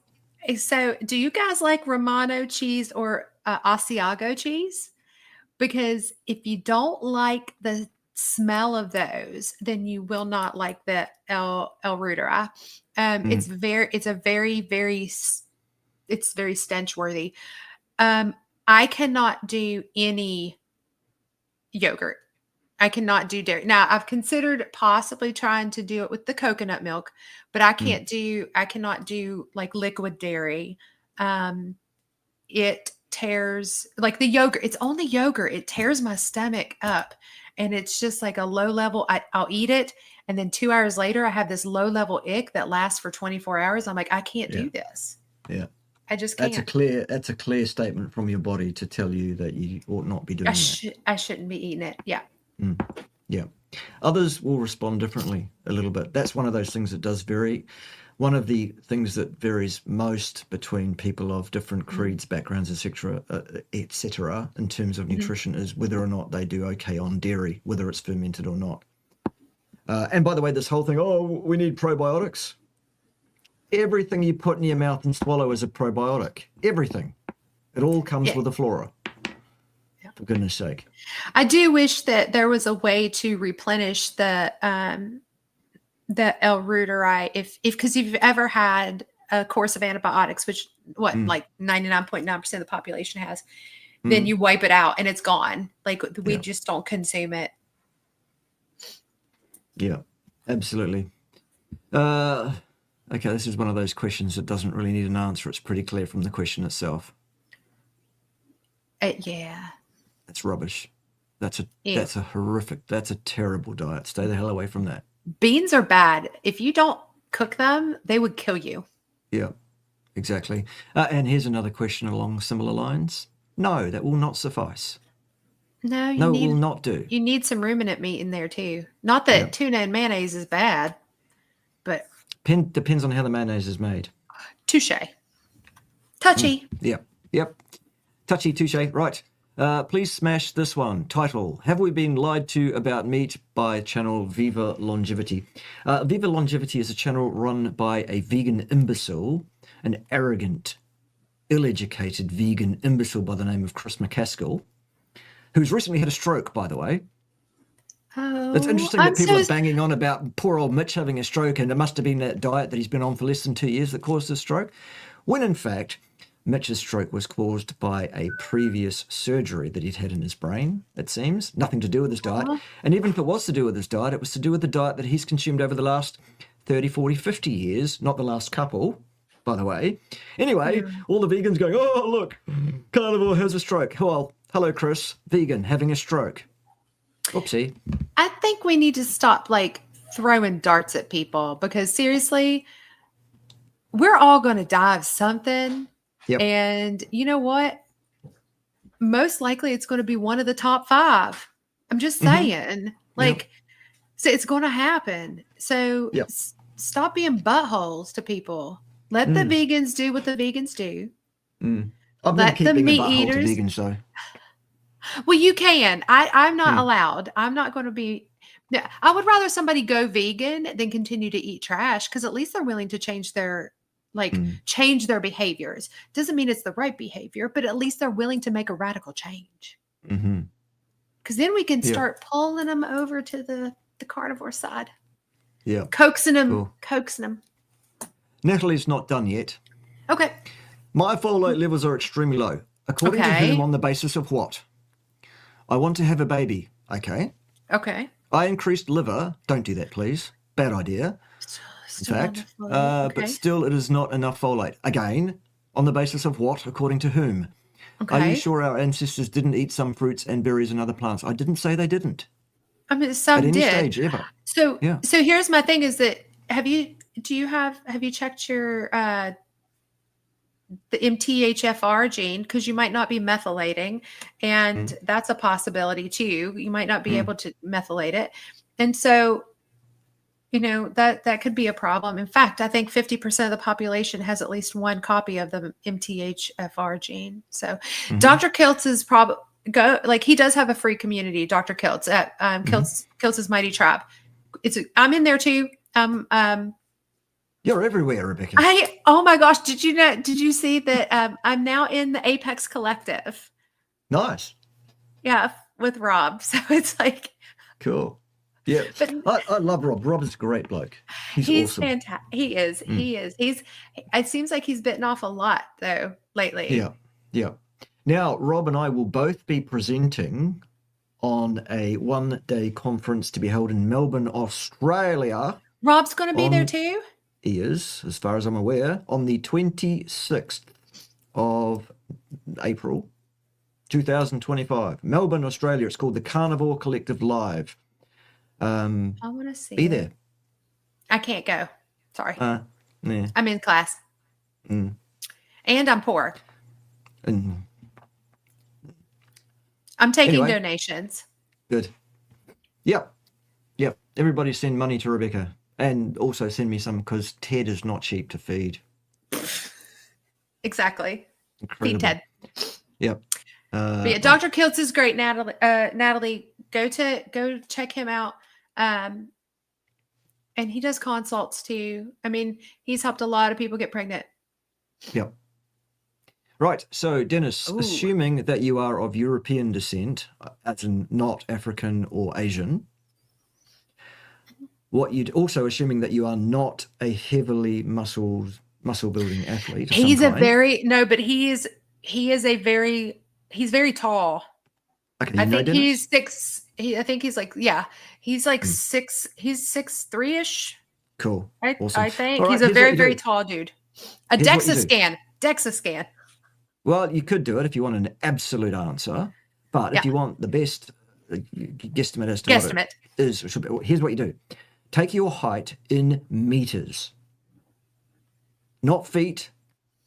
so. Do you guys like Romano cheese or Asiago cheese? Because if you don't like the smell of those, then you will not like the El Ruteri. It's very stench worthy. I cannot do any yogurt. I cannot do dairy. Now, I've considered possibly trying to do it with the coconut milk, but I cannot do like liquid dairy. It tears, like the yogurt. It's only yogurt. It tears my stomach up. And it's just like a low level. I'll eat it. And then 2 hours later, I have this low level ick that lasts for 24 hours. I'm like, I can't do this. Yeah. I just can't. That's a clear statement from your body to tell you that you ought not be doing that. I shouldn't be eating it. Yeah. Yeah. Others will respond differently a little bit. That's one of those things that does vary. One of the things that varies most between people of different creeds, backgrounds, etc., in terms of nutrition is whether or not they do okay on dairy, whether it's fermented or not. And by the way, this whole thing, we need probiotics. Everything you put in your mouth and swallow is a probiotic. Everything. It all comes with the flora. Yeah. For goodness sake. I do wish that there was a way to replenish the L. Reuteri because if you've ever had a course of antibiotics, which like 99.9% of the population has, then you wipe it out and it's gone. Like we just don't consume it. Yeah, absolutely. Okay, this is one of those questions that doesn't really need an answer. It's pretty clear from the question itself. Yeah. That's rubbish. That's a horrific, that's a terrible diet. Stay the hell away from that. Beans are bad. If you don't cook them, they would kill you. Yeah, exactly. And here's another question along similar lines. No, that will not suffice. No, it will not do. You need some ruminant meat in there too. Not that tuna and mayonnaise is bad, but depends on how the mayonnaise is made. Touche. Touchy. Yep. Touchy, touche. Right. Please smash this one. Title: Have we been lied to about meat? By channel Viva Longevity. Viva Longevity is a channel run by a vegan imbecile, an arrogant ill-educated vegan imbecile by the name of Chris McCaskill, who's recently had a stroke, by the way. Oh, It's interesting I'm that people so are banging on about poor old Mitch having a stroke, and it must have been that diet that he's been on for less than 2 years that caused the stroke, when in fact, Mitch's stroke was caused by a previous surgery that he'd had in his brain, it seems. Nothing to do with his diet. And even if it was to do with his diet, it was to do with the diet that he's consumed over the last 30, 40, 50 years, not the last couple, by the way. Anyway, all the vegans going, oh, look, carnivore has a stroke. Well, hello, Chris, vegan having a stroke. Oopsie. I think we need to stop like throwing darts at people, because seriously, we're all going to die of something. Yep. And you know what? Most likely it's going to be one of the top 5. I'm just saying, like, so it's going to happen. So stop being buttholes to people. Let the vegans do what the vegans do. I've been Let the keeping meat a butthole eaters. to vegans, though. Well, you can. I'm not allowed. I'm not going to be. Yeah, I would rather somebody go vegan than continue to eat trash, because at least they're willing to change their change their behaviors. Doesn't mean it's the right behavior, but at least they're willing to make a radical change. Because then we can start pulling them over to the carnivore side. Yeah. Coaxing them. Natalie's not done yet. Okay. My folate levels are extremely low. According to whom, on the basis of what? I want to have a baby. Okay. Okay. I increased liver. Don't do that, please. Bad idea. In fact, but still it is not enough folate. Again, on the basis of what? According to whom? Okay. Are you sure our ancestors didn't eat some fruits and berries and other plants? I didn't say they didn't. I mean, some at any did. stage ever. So here's my thing: is that have you checked your the MTHFR gene, because you might not be methylating, and that's a possibility too. You might not be able to methylate it, and so that could be a problem. In fact, I think 50% of the population has at least one copy of the MTHFR gene. So Dr. Kiltz is probably he does have a free community. Dr. Kiltz at Kiltz's Mighty Tribe. I'm in there too. You're everywhere, Rebecca. Oh my gosh, did you see that I'm now in the Apex Collective? Nice. Yeah, with Rob. So it's like cool. Yeah. But I love Rob. Rob is a great bloke. He's awesome. Fantastic. He is. It seems like he's bitten off a lot though lately. Yeah. Now, Rob and I will both be presenting on a one-day conference to be held in Melbourne, Australia. Rob's going to be there too? He is, as far as I'm aware, on the 26th of April, 2025. Melbourne, Australia. It's called the Carnivore Collective Live. I want to see. Be there. I can't go. Sorry. Yeah. I'm in class. And I'm poor. I'm taking donations. Good. Yep. Everybody send money to Rebecca. And also send me some, because Ted is not cheap to feed. Exactly. Incredible. Feed Ted. Yep. But yeah, Dr. Kiltz is great, Natalie. Natalie, go check him out. And he does consults too. I mean, he's helped a lot of people get pregnant. Yep. Right. So, Dennis, assuming that you are of European descent, as in not African or Asian, assuming that you are not a heavily muscle building athlete. He's very tall. Okay, I think he's 6. He's like 6. He's 6'3"ish. Cool. Awesome. I think right, he's a very, very tall dude. A DEXA scan. Well, you could do it if you want an absolute answer, but if you want the best guesstimate as to what it is, here's what you do. Take your height in meters, not feet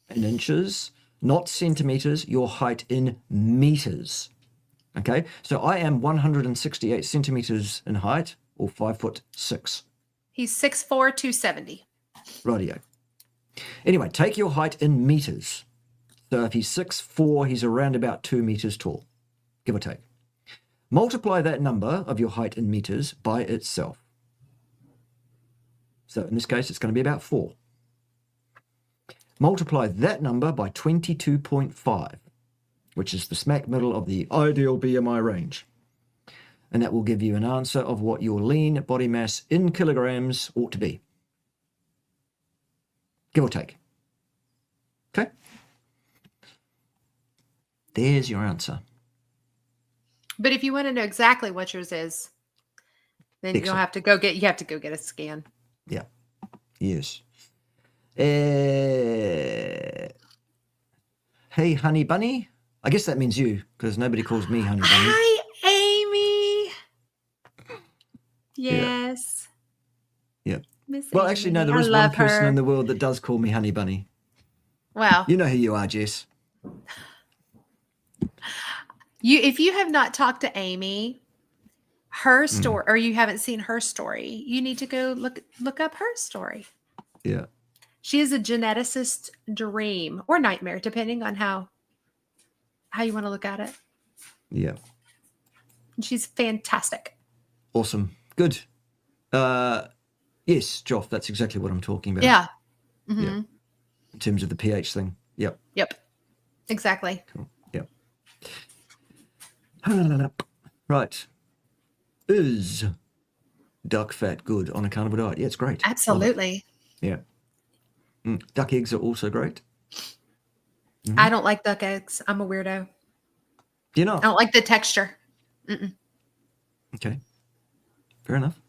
and inches, not centimeters, your height in meters. Okay, so I am 168 centimeters in height, or 5'6". He's 6'4", 270. Rightio. Anyway, take your height in meters. So if he's 6'4", he's around about 2 meters tall, give or take. Multiply that number of your height in meters by itself. So in this case, it's going to be about 4. multiply that number by 22.5, which is the smack middle of the ideal BMI range. And that will give you an answer of what your lean body mass in kilograms ought to be. Give or take. Okay? There's your answer. But if you want to know exactly what yours is, then you'll have to go get a scan. Yeah. Yes. Hey, honey bunny. I guess that means you, because nobody calls me honey bunny. Hi, Amy. Yes. Yeah. Miss Well, Amy. actually, no, there I is one love person her. in the world that does call me honey bunny. Well, You know who you are, Jess. if you have not talked to Amy, her story, or you haven't seen her story, you need to go look up her story. Yeah. She is a geneticist dream or nightmare, depending on how you want to look at it. Yeah. And she's fantastic. Awesome. Good. Yes, Joff, that's exactly what I'm talking about. Yeah. Mm-hmm. Yeah. In terms of the pH thing. Yep. Yep. Exactly. Cool. Yep. Right. Is duck fat good on a carnivore diet? Yeah, it's great. Absolutely. Yeah. Duck eggs are also great. I don't like duck eggs. I'm a weirdo. Do you not? I don't like the texture. Mm-mm. Okay. Fair enough.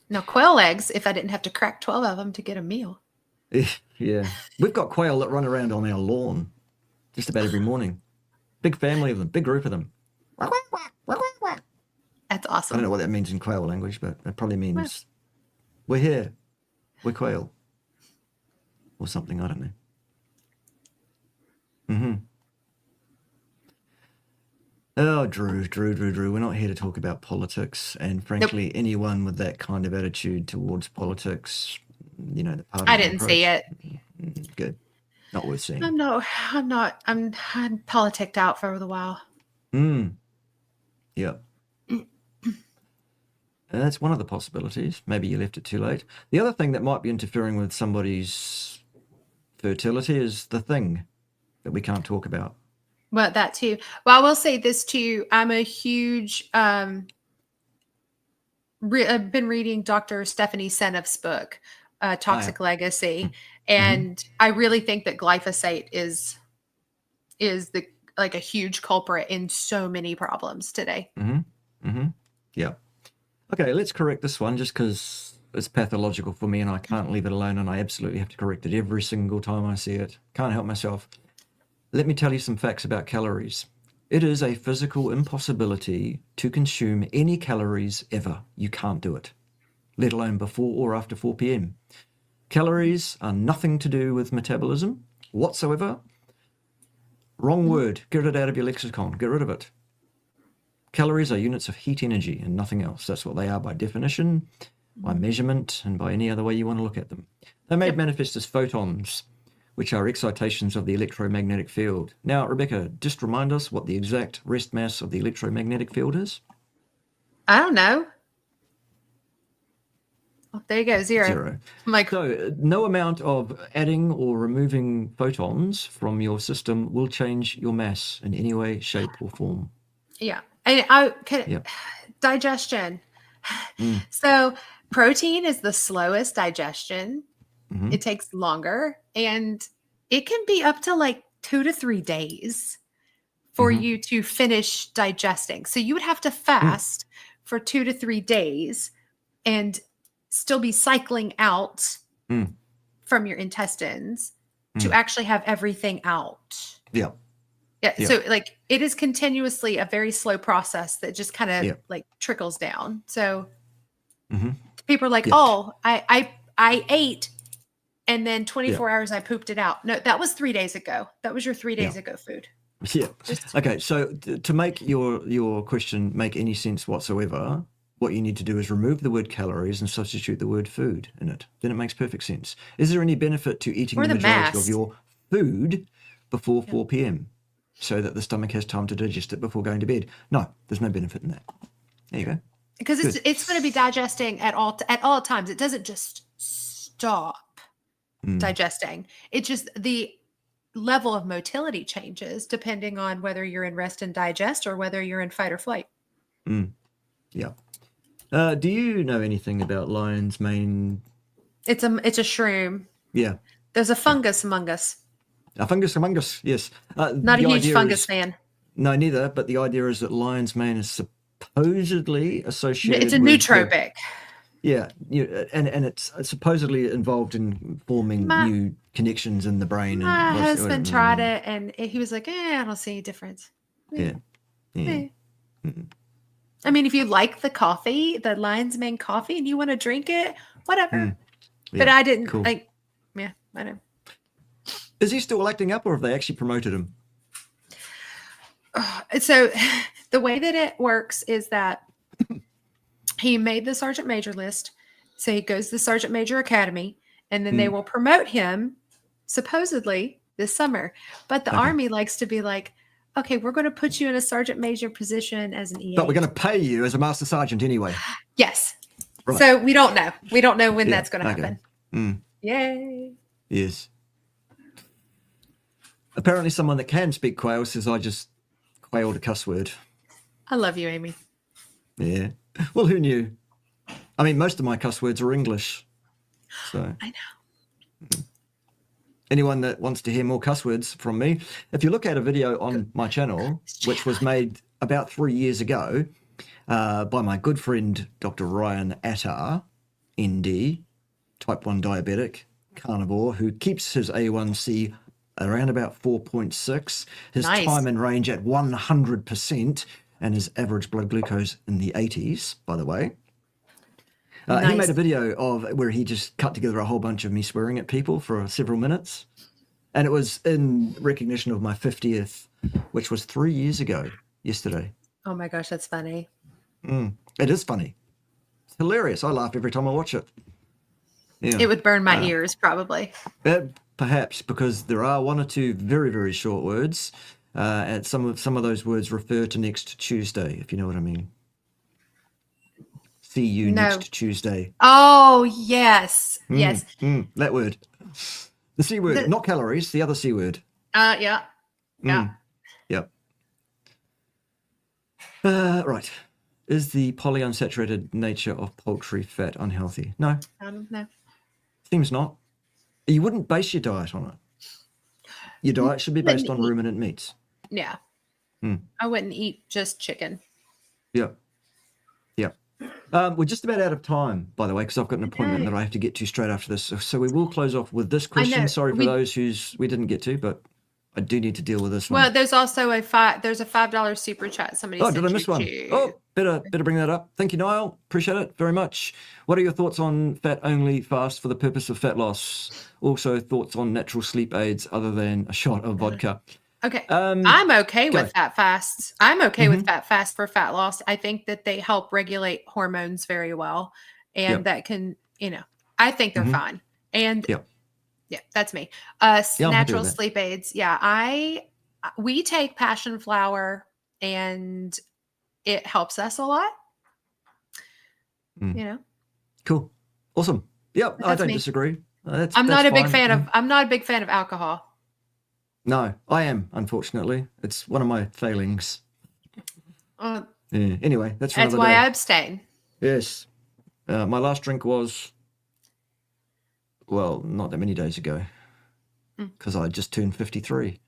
No, quail eggs, if I didn't have to crack 12 of them to get a meal. Yeah. We've got quail that run around on our lawn just about every morning. Big family of them, big group of them. That's I awesome. don't know what that means in quail language, but it probably means we're here. We're quail. Or something, I don't know. Oh, Drew. We're not here to talk about politics. And frankly, anyone with that kind of attitude towards politics, the party. I didn't see it. Good. Not worth seeing. I'm politicked out for a while. Yeah. That's one of the possibilities. Maybe you left it too late. The other thing that might be interfering with somebody's fertility is the thing that we can't talk about. Well, that too. Well, I will say this too. I'm a huge, I've been reading Dr. Stephanie Seneff's book, Toxic Legacy. And I really think that glyphosate is a huge culprit in so many problems today. Yeah. Okay, let's correct this one just because it's pathological for me and I can't leave it alone and I absolutely have to correct it every single time I see it. Can't help myself. Let me tell you some facts about calories. It is a physical impossibility to consume any calories ever. You can't do it, let alone before or after 4 p.m. Calories are nothing to do with metabolism whatsoever. Wrong word. Get it out of your lexicon. Get rid of it. Calories are units of heat energy and nothing else. That's what they are by definition, by measurement, and by any other way you want to look at them. They're made manifest as photons, which are excitations of the electromagnetic field. Now, Rebekah, just remind us what the exact rest mass of the electromagnetic field is. I don't know. Oh, there you go, zero. I'm like, so no amount of adding or removing photons from your system will change your mass in any way, shape, or form. Yeah. And digestion. So protein is the slowest digestion. It takes longer and it can be up to like 2 to 3 days for you to finish digesting. So you would have to fast for 2 to 3 days and still be cycling out from your intestines to actually have everything out. Yeah. So like it is continuously a very slow process that just kind of like trickles down. So people are like, oh, I ate and then 24 hours I pooped it out. No, that was 3 days ago. That was your 3 days ago food. Yeah. Okay. So to make your question make any sense whatsoever, what you need to do is remove the word calories and substitute the word food in it. Then it makes perfect sense. Is there any benefit to eating the majority of your food before 4 p.m. so that the stomach has time to digest it before going to bed? No, there's no benefit in that. There you go. Because it's going to be digesting at all times. It doesn't just stop digesting. It just, the level of motility changes depending on whether you're in rest and digest or whether you're in fight or flight. Yeah. Do you know anything about lion's mane? It's a shroom. Yeah. There's a fungus among us. A fungus among us, yes. Not a huge fungus fan. No, neither. But the idea is that lion's mane is supposedly associated It's a with nootropic. And it's supposedly involved in forming new connections in the brain. My husband tried it, and he was like, I don't see any difference. Yeah. I mean, if you like the coffee, the lion's mane coffee, and you want to drink it, whatever. But I didn't. Cool. I know. Is he still acting up, or have they actually promoted him? So the way that it works is that he made the Sergeant Major list. So he goes to the Sergeant Major Academy, and then they will promote him supposedly this summer. But the Army likes to be like, okay, we're going to put you in a Sergeant Major position as an EA. But we're going to pay you as a Master Sergeant anyway. Yes. Right. So we don't know. We don't know when that's going to happen. Yay. Yay. Yes. Apparently someone that can speak quail says I just quailed a cuss word. I love you, Amy. Yeah. Well, who knew? I mean, most of my cuss words are English. So I know. Anyone that wants to hear more cuss words from me, if you look at a video on my channel, which was made about 3 years ago by my good friend, Dr. Ryan Attar, ND, type 1 diabetic, carnivore, who keeps his A1C around about 4.6, his time in range at 100%, and his average blood glucose in the 80s, by the way. He made a video of where he just cut together a whole bunch of me swearing at people for several minutes. And it was in recognition of my 50th, which was 3 years ago, yesterday. Oh my gosh, that's funny. It is funny. It's hilarious. I laugh every time I watch it. Yeah. It would burn my ears, probably. Perhaps, because there are one or two very, very short words. And some of those words refer to next Tuesday, if you know what I mean. See you next Tuesday. Oh, yes. Yes. That word. The C word, not calories, the other C word. Yeah. Yep. Right. Is the polyunsaturated nature of poultry fat unhealthy? No. No. Seems not. You wouldn't base your diet on it. Your diet should be based on ruminant meats. Yeah. I wouldn't eat just chicken. Yep. We're just about out of time, by the way, because I've got an appointment that I have to get to straight after this. So we will close off with this question. Sorry for those we didn't get to, but I do need to deal with this one. Well, there's also a $5 super chat. Somebody sent did I miss one? To... Oh, better bring that up. Thank you, Niall. Appreciate it very much. What are your thoughts on fat-only fast for the purpose of fat loss? Also, thoughts on natural sleep aids other than a shot of vodka. Okay. I'm okay with fat fasts. I'm okay with fat fast for fat loss. I think that they help regulate hormones very well. And that can, I think they're fine. And yeah, that's me. Natural sleep aids. Yeah. We take passion flower and it helps us a lot. Cool. Awesome. Yep. I don't disagree. I'm not a big fan of alcohol. No, I am, unfortunately. It's one of my failings. Anyway, that's why I abstain. Yes. My last drink was, not that many days ago, because I just turned 53.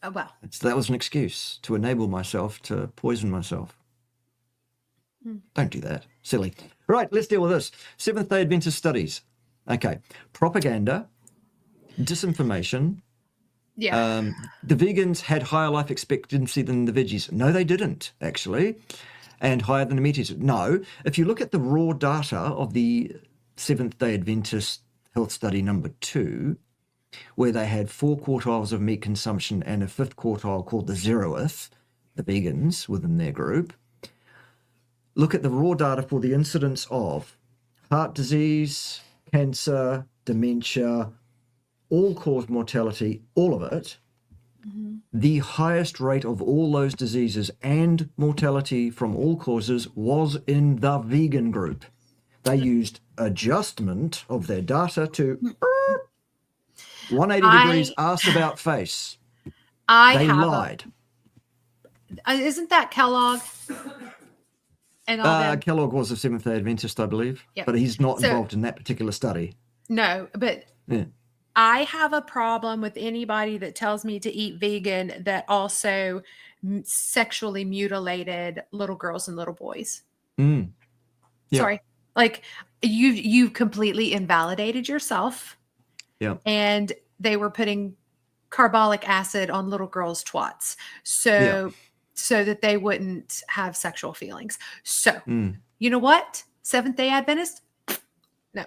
Oh, wow. That was an excuse to enable myself to poison myself. Don't do that. Silly. Right, let's deal with this. Seventh-day Adventist studies. Okay. Propaganda, disinformation. Yeah. The vegans had higher life expectancy than the veggies. No, they didn't, actually. And higher than the meat eaters. No. If you look at the raw data of the Seventh-day Adventist Health Study number 2, where they had 4 quartiles of meat consumption and a 5th quartile called the zeroth, the vegans within their group, look at the raw data for the incidence of heart disease, cancer, dementia, all-cause mortality, all of it, the highest rate of all those diseases and mortality from all causes was in the vegan group. They used adjustment of their data to 180 degrees asked about face. They lied. Isn't that Kellogg? And all them? Kellogg was a Seventh-day Adventist, I believe, but he's not involved in that particular study. No, but I have a problem with anybody that tells me to eat vegan that also sexually mutilated little girls and little boys. Yep. Sorry. Like you completely invalidated yourself. Yeah. And they were putting carbolic acid on little girls' twats. So that they wouldn't have sexual feelings. So, you know what? Seventh-day Adventist? No.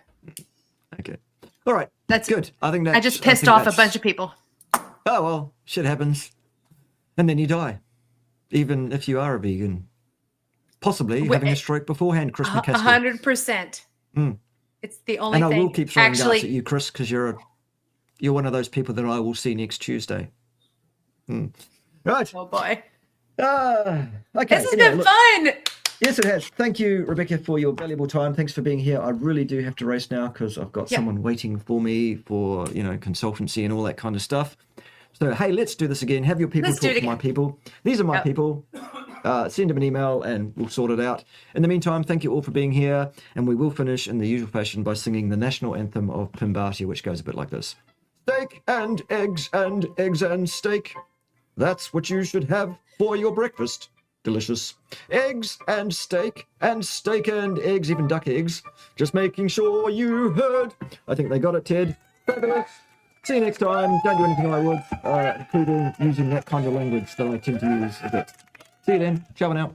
Okay. All right. That's good. I just pissed off a bunch of people. Oh, well, shit happens. And then you die. Even if you are a vegan. Possibly having a stroke beforehand, Chris McCaskill. 100%. It's the only thing. And I will keep throwing darts at you, Chris, because you're one of those people that I will see next Tuesday. Right. Oh, boy. Okay. This has been fun. Yes, it has. Thank you, Rebekah, for your valuable time. Thanks for being here. I really do have to race now because I've got someone waiting for me for, consultancy and all that kind of stuff. So, hey, let's do this again. Have your people talk to my people. These are my people. Send them an email and we'll sort it out. In the meantime, thank you all for being here. And we will finish in the usual fashion by singing the national anthem of Pimbati, which goes a bit like this. Steak and eggs and steak. That's what you should have for your breakfast. Delicious. Eggs and steak and eggs, even duck eggs. Just making sure you heard. I think they got it, Ted. Fabulous. See you next time. Don't do anything I would, including using that kind of language that I tend to use a bit. See you then. Ciao now.